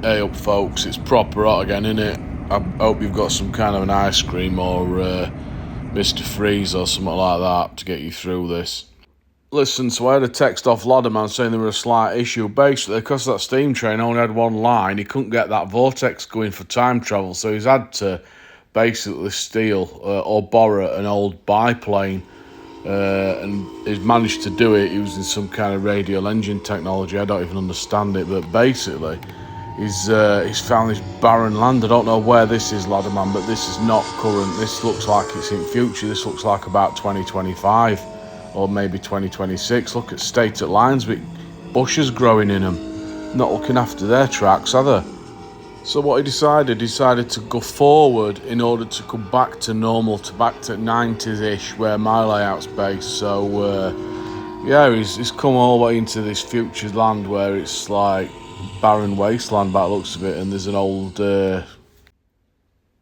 Hey up folks, it's proper hot again, innit? I hope you've got some kind of an ice cream or Mr. Freeze or something like that to get you through this. Listen, so I had a text off Ladderman saying there was a slight issue. Basically, because that steam train only had one line, he couldn't get that vortex going for time travel, so he's had to basically steal or borrow an old biplane. And he's managed to do it using some kind of radial engine technology. I don't even understand it, but basically he's found this barren land. I don't know where this is, Ladderman, but this is not current. This looks like it's in future. This looks like about 2025 or maybe 2026. Look at stated lines with bushes growing in them. Not looking after their tracks, are they? So what he decided to go forward in order to come back to normal, to back to 90s-ish, where my layout's based. So, yeah, he's come all the way into this future land where it's like barren wasteland by the looks of it, and there's an old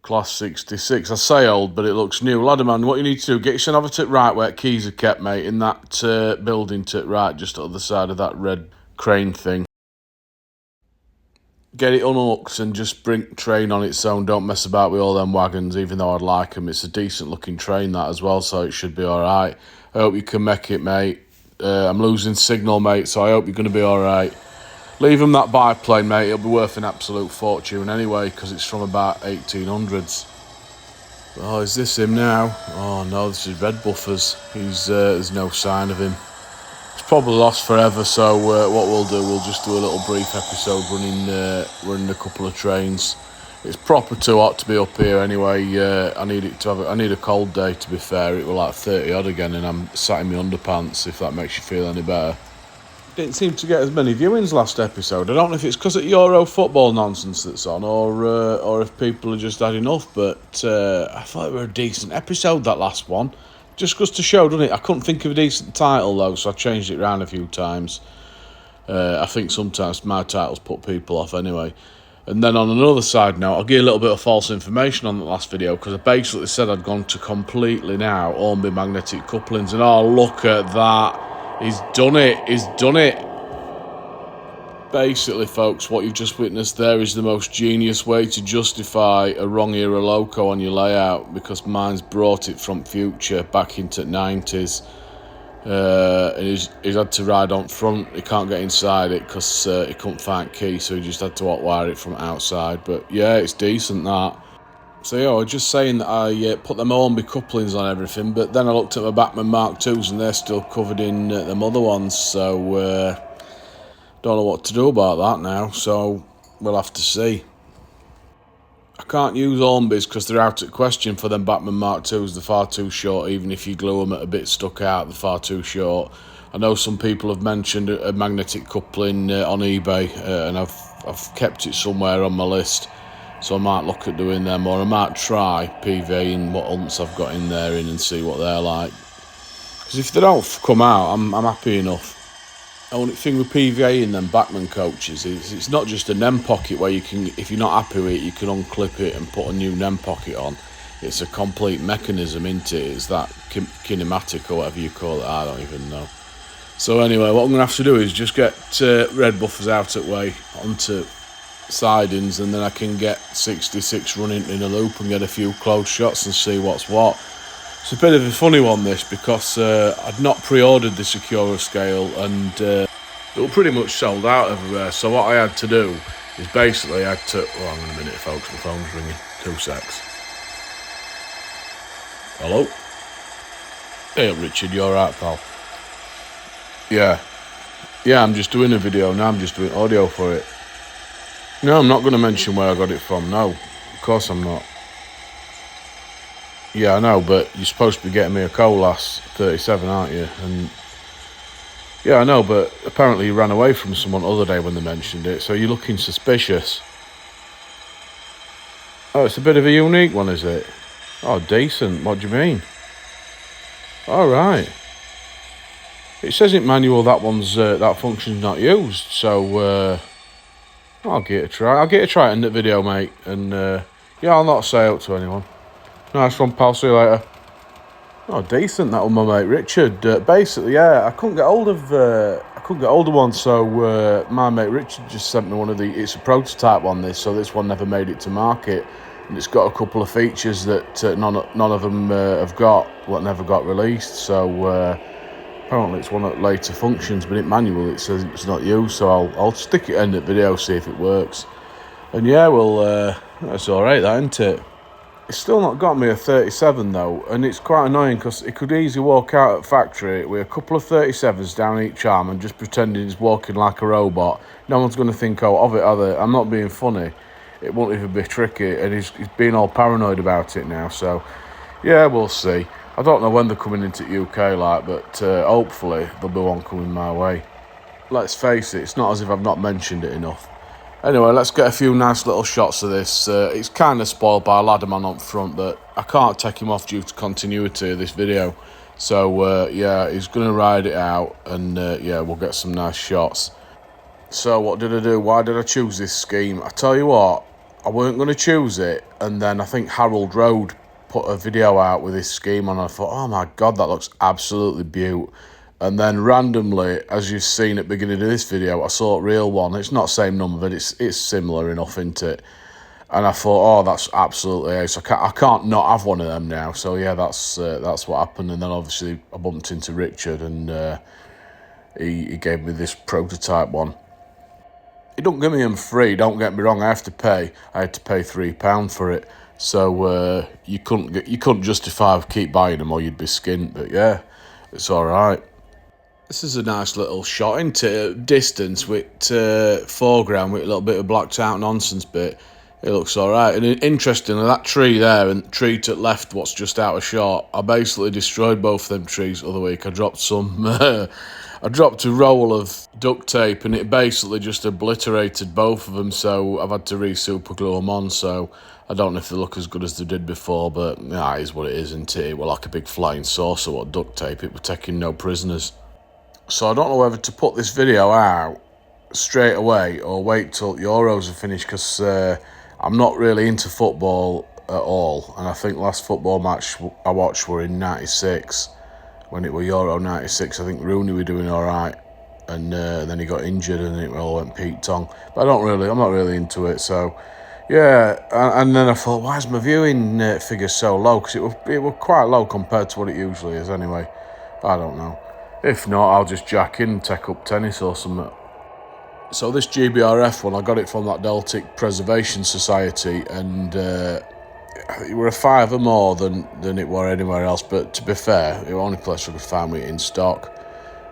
Class 66. I say old, but it looks new. Ladderman, what you need to do, get yourself over to the right where keys are kept, mate, in that building to the right, just on the other side of that red crane thing. Get it unhooked and just bring train on its own. Don't mess about with all them wagons, even though I'd like them. It's a decent looking train, that, as well, so it should be all right. I hope you can make it, mate. I'm losing signal, mate, so I hope you're going to be all right. Leave him that biplane, mate. It'll be worth an absolute fortune anyway, because it's from about 1800s. Oh, is this him now? Oh, no, this is Red Buffers. There's no sign of him. It's probably lost forever, so what we'll do, we'll just do a little brief episode running a couple of trains. It's proper too hot to be up here anyway. I need a cold day, to be fair. It was like 30 odd again, and I'm sat in my underpants, if that makes you feel any better. Didn't seem to get as many viewings last episode. I don't know if it's because of Euro football nonsense that's on, or if people have just had enough, but I thought it was a decent episode, that last one. Just goes to show, doesn't it? I couldn't think of a decent title, though, so I changed it around a few times. I think sometimes my titles put people off anyway. And then on another side note, I'll give you a little bit of false information on the last video, because I basically said I'd gone to completely now Hornby magnetic couplings, and oh, look at that. He's done it. Basically, folks, what you've just witnessed there is the most genius way to justify a wrong era loco on your layout, because mine's brought it from future back into 90s. And he's had to ride on front. He can't get inside it because he couldn't find key, so he just had to hotwire it from outside. But yeah, it's decent, that. So yeah, I was just saying that I put them Hornby couplings on everything, but then I looked at my Bachmann Mark IIs and they're still covered in them other ones, so don't know what to do about that now, so we'll have to see. I can't use Hornbys because they're out of question for them Bachmann Mark IIs. They're far too short. Even if you glue them at a bit stuck out, they're far too short. I know some people have mentioned a magnetic coupling on eBay, and I've kept it somewhere on my list, so I might look at doing them, or I might try PVing what unts I've got in there and see what they're like. Because if they don't come out, I'm happy enough. The only thing with PVA in them Bachmann coaches is it's not just a NEM pocket where you can, if you're not happy with it, you can unclip it and put a new NEM pocket on. It's a complete mechanism, isn't it? It's that kinematic or whatever you call it, I don't even know. So anyway, what I'm going to have to do is just get Red Buffers out of the way onto sidings, and then I can get 66 running in a loop and get a few close shots and see what's what. It's a bit of a funny one, this, because I'd not pre-ordered this Accurascale, and it was pretty much sold out everywhere. So what I had to do is basically I had to... Oh, hang on a minute, folks, my phone's ringing. 2 secs. Hello? Hey, Richard, you alright, pal? Yeah, I'm just doing a video now. I'm just doing audio for it. No, I'm not going to mention where I got it from. No, of course I'm not. Yeah, I know, but you're supposed to be getting me a Colas 37, aren't you? And yeah, I know, but apparently you ran away from someone the other day when they mentioned it, so you're looking suspicious. Oh, it's a bit of a unique one, is it? Oh, decent. What do you mean? All right. It says in manual that that function's not used, so I'll give it a try. I'll get a try in the video, mate, and yeah, I'll not say out to anyone. Nice one, pal. See you later. Oh, decent, that one, my mate Richard. Basically, yeah, I couldn't get hold of couldn't get hold of one, so my mate Richard just sent me one of the. It's a prototype on this, so this one never made it to market, and it's got a couple of features that none of them have got, what never got released. So apparently it's one that later functions, but in manual it says it's not used. So I'll stick it in the video, see if it works. And yeah, well, that's all right, that, isn't it? It's still not got me a 37 though, and it's quite annoying because it could easily walk out at factory with a couple of 37s down each arm and just pretending he's walking like a robot. No one's going to think of it, are they? I'm not being funny. It won't even be tricky, and he's being all paranoid about it now. So yeah, we'll see. I don't know when they're coming into UK, but hopefully there'll be one coming my way. Let's face it, it's not as if I've not mentioned it enough. Anyway, let's get a few nice little shots of this. It's kind of spoiled by Ladderman up front, but I can't take him off due to continuity of this video. So, yeah, he's going to ride it out, and, yeah, we'll get some nice shots. So, what did I do? Why did I choose this scheme? I tell you what, I weren't going to choose it, and then I think Harold Road put a video out with this scheme on, and I thought, oh my God, that looks absolutely beaut. And then randomly, as you've seen at the beginning of this video, I saw a real one. It's not the same number, but it's similar enough, isn't it? And I thought, oh, that's absolutely ace. I can't not have one of them now. So yeah, that's what happened. And then obviously I bumped into Richard, and he gave me this prototype one. He don't give me them free. Don't get me wrong. I had to pay £3 for it. So you couldn't justify keep buying them, or you'd be skint. But yeah, it's all right. This is a nice little shot into distance with foreground with a little bit of blacked out nonsense bit. It looks all right. And interestingly, that tree there and the tree to the left, what's just out of shot, I basically destroyed both of them trees the other week. I dropped some, I dropped a roll of duct tape, and it basically just obliterated both of them. So I've had to re-super glue them on. So I don't know if they look as good as they did before, but yeah, it is what it is, isn't it? Well, like a big flying saucer, what duct tape. It was taking no prisoners. So I don't know whether to put this video out straight away or wait till Euros are finished, because I'm not really into football at all. And I think last football match I watched were in '96, when it were Euro '96. I think Rooney were doing all right, and then he got injured and it all went Pete Tong. But I'm not really into it. So yeah, and then I thought, why is my viewing figure so low? Because it were quite low compared to what it usually is anyway. I don't know. If not, I'll just jack in and take up tennis or something. So this GBRF one, I got it from that Deltic Preservation Society, and it were a fiver more than it were anywhere else. But to be fair, it was the only place I could find it in stock.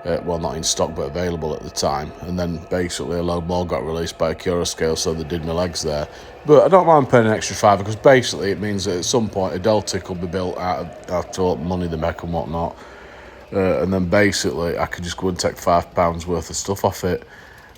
Well, not in stock, but available at the time. And then basically a load more got released by Accurascale, so they did my legs there. But I don't mind paying an extra fiver, because basically it means that at some point a Deltic will be built out of all the money they make and whatnot. And then basically I could just go and take £5 worth of stuff off it,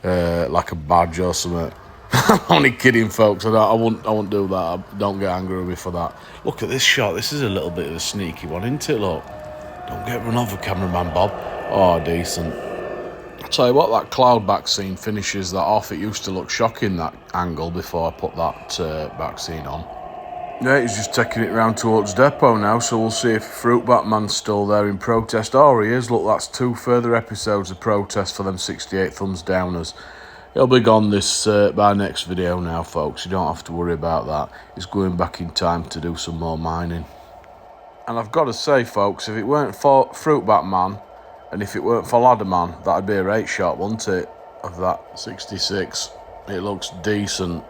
like a badge or something. I'm only kidding, folks. I won't do that. Don't get angry with me for that. Look at this shot. This is a little bit of a sneaky one, isn't it? Look, don't get run over, cameraman Bob. Oh, decent. I'll tell you what, that cloud back scene finishes that off. It used to look shocking, that angle, before I put that back scene on. Yeah, he's just taking it round towards depot now, so we'll see if Fruit Batman's still there in protest. Oh, he is. Look, that's 2 further episodes of protest for them 68 thumbs downers. He'll be gone this by next video now, folks. You don't have to worry about that. He's going back in time to do some more mining. And I've got to say, folks, if it weren't for Fruit Batman, and if it weren't for Ladderman, that'd be a rate shot, wouldn't it, of that 66. It looks decent.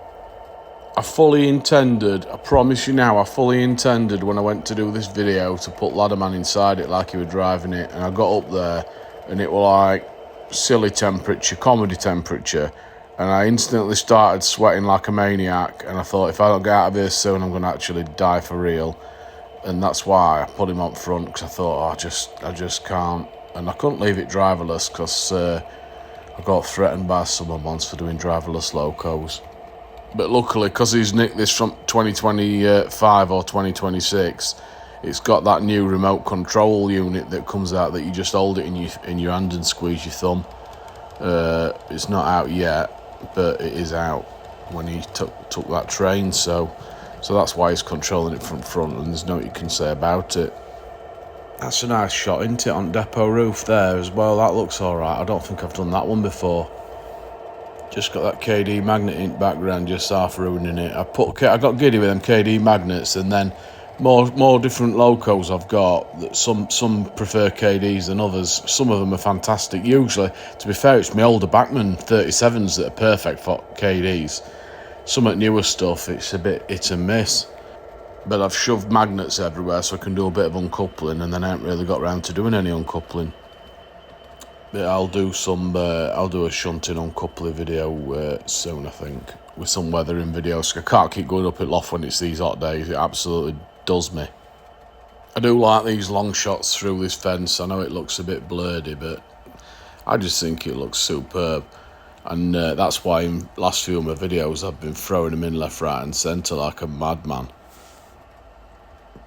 I fully intended, I promise you now, I fully intended when I went to do this video to put Ladderman inside it like he was driving it, and I got up there and it was like silly temperature, comedy temperature, and I instantly started sweating like a maniac, and I thought, if I don't get out of here soon, I'm going to actually die for real. And that's why I put him up front, because I thought, oh, I just can't. And I couldn't leave it driverless, because I got threatened by someone once for doing driverless locos. But luckily, because he's nicked this from 2025 or 2026, it's got that new remote control unit that comes out that you just hold it in your hand and squeeze your thumb. It's not out yet, but it is out when he took that train. So that's why he's controlling it from front, and there's nothing you can say about it. That's a nice shot, isn't it, on depot roof there as well? That looks alright. I don't think I've done that one before. Just got that KD magnet in background, just half ruining it. I got giddy with them KD magnets, and then more different locos I've got. Some prefer KDs than others. Some of them are fantastic. Usually, to be fair, it's my older Bachmann 37s that are perfect for KDs. Some of the newer stuff, it's a bit hit and miss. But I've shoved magnets everywhere so I can do a bit of uncoupling, and then I haven't really got around to doing any uncoupling. But I'll do a shunting uncoupling video soon, I think, with some weathering videos. I can't keep going up at loft when it's these hot days. It absolutely does me. I do like these long shots through this fence. I know it looks a bit blurry, but I just think it looks superb. And that's why in last few of my videos I've been throwing them in left, right and centre like a madman.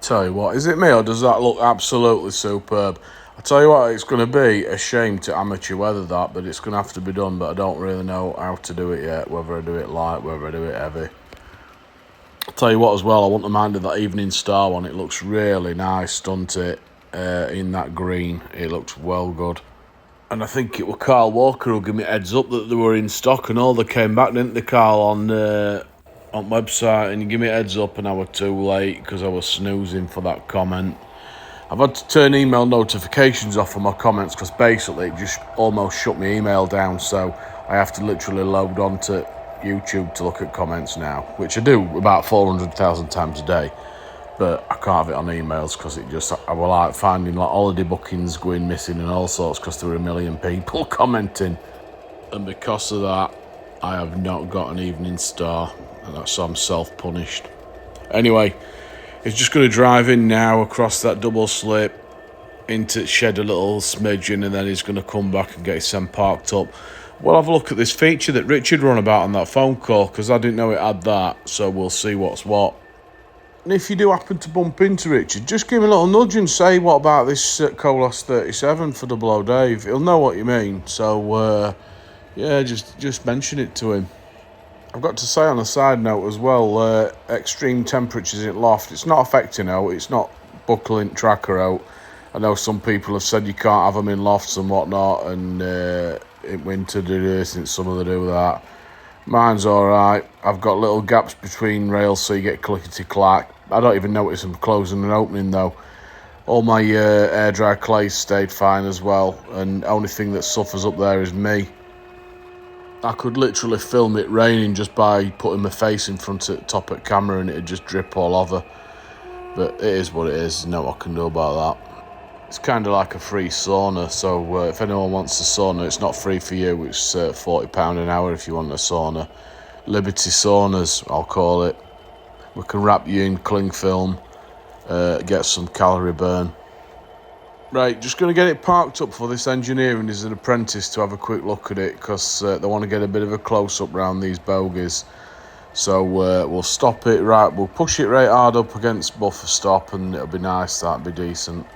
Tell you what, is it me or does that look absolutely superb? I tell you what, it's going to be a shame to amateur weather that, but it's going to have to be done. But I don't really know how to do it yet, whether I do it light, whether I do it heavy. I'll tell you what as well, I wouldn't have minded that evening star one. It looks really nice, doesn't it, in that green. It looks well good. And I think it was Carl Walker who gave me heads up that they were in stock and all. They came back, didn't they, Carl, on website, and you give me a heads up and I was too late because I was snoozing for that comment. I've had to turn email notifications off on my comments because basically it just almost shut my email down, so I have to literally log on to YouTube to look at comments now, which I do about 400,000 times a day, but I can't have it on emails because I was like finding like holiday bookings going missing and all sorts because there were a million people commenting, and because of that I have not got an evening star, and that's so I'm self-punished. Anyway, he's just going to drive in now across that double slip into shed a little smidgen, and then he's going to come back and get his Sen parked up. We'll have a look at this feature that Richard run about on that phone call because I didn't know it had that, so we'll see what's what. And if you do happen to bump into Richard, just give him a little nudge and say, what about this Colas 37 for Double O Dave? He'll know what you mean, so yeah, just mention it to him. I've got to say on a side note as well, extreme temperatures in loft, it's not affecting out, it's not buckling tracker out. I know some people have said you can't have them in lofts and whatnot, and in winter they do this and summer they do that. Mine's alright. I've got little gaps between rails so you get clickety-clack. I don't even notice them closing and opening though. All my air dry clays stayed fine as well, and only thing that suffers up there is me. I could literally film it raining just by putting my face in front of the top of the camera and it'd just drip all over. But it is what it is, there's no what I can do about that. It's kind of like a free sauna, so if anyone wants a sauna, it's not free for you, it's £40 an hour if you want a sauna. Liberty Saunas, I'll call it. We can wrap you in cling film, get some calorie burn. Right, just going to get it parked up for this engineer and his apprentice to have a quick look at it because they want to get a bit of a close-up round these bogies. So we'll stop it right, we'll push it right hard up against buffer stop and it'll be nice, that'll be decent.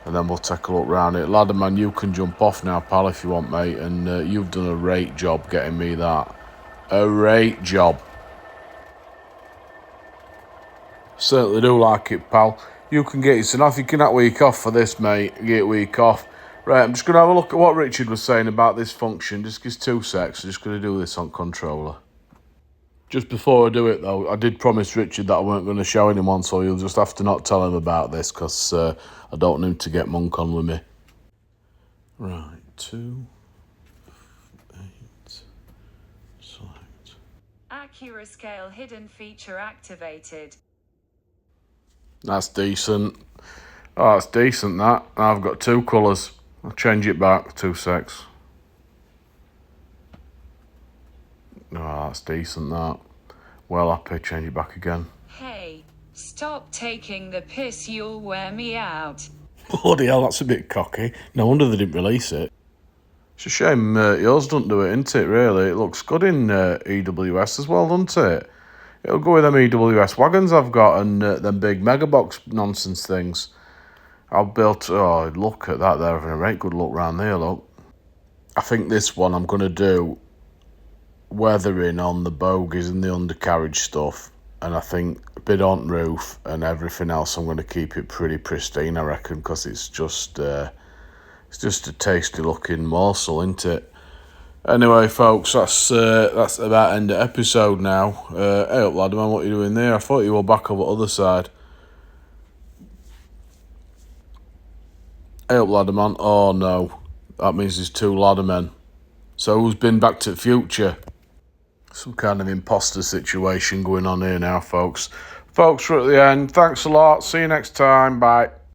And then we'll take a look round it. Ladder man, you can jump off now, pal, if you want, mate. And you've done a great job getting me that. A great job. Certainly do like it, pal. You can get it, so now if you can have a week off for this, mate, get a week off. Right, I'm just going to have a look at what Richard was saying about this function. Just give us 2 secs. I'm just going to do this on controller. Just before I do it, though, I did promise Richard that I weren't going to show anyone, so you'll just have to not tell him about this because I don't want him to get monk on with me. Right, 2, 8, select. Accurascale hidden feature activated. That's decent. Oh, that's decent, that. I've got 2 colours. I'll change it back, 2 secs. Oh, that's decent, that. Well happy, change it back again. Hey, stop taking the piss, you'll wear me out. Bloody hell, that's a bit cocky. No wonder they didn't release it. It's a shame yours doesn't do it, isn't it, really? It looks good in EWS as well, doesn't it? It'll go with them EWS wagons I've got and them big megabox nonsense things. I'll build... Oh, look at that there, having a right good look round there, look. I think this one I'm going to do weathering on the bogies and the undercarriage stuff and I think a bit on roof and everything else. I'm going to keep it pretty pristine, I reckon, because it's just a tasty looking morsel, isn't it? Anyway, folks, that's about end of episode now. Hey up, lad, man, what are you doing there? I thought you were back over the other side. Hey up, ladder man. Oh no, that means there's two ladder men. So who's been back to the future? Some kind of imposter situation going on here now, folks. Folks, we're at the end. Thanks a lot. See you next time. Bye.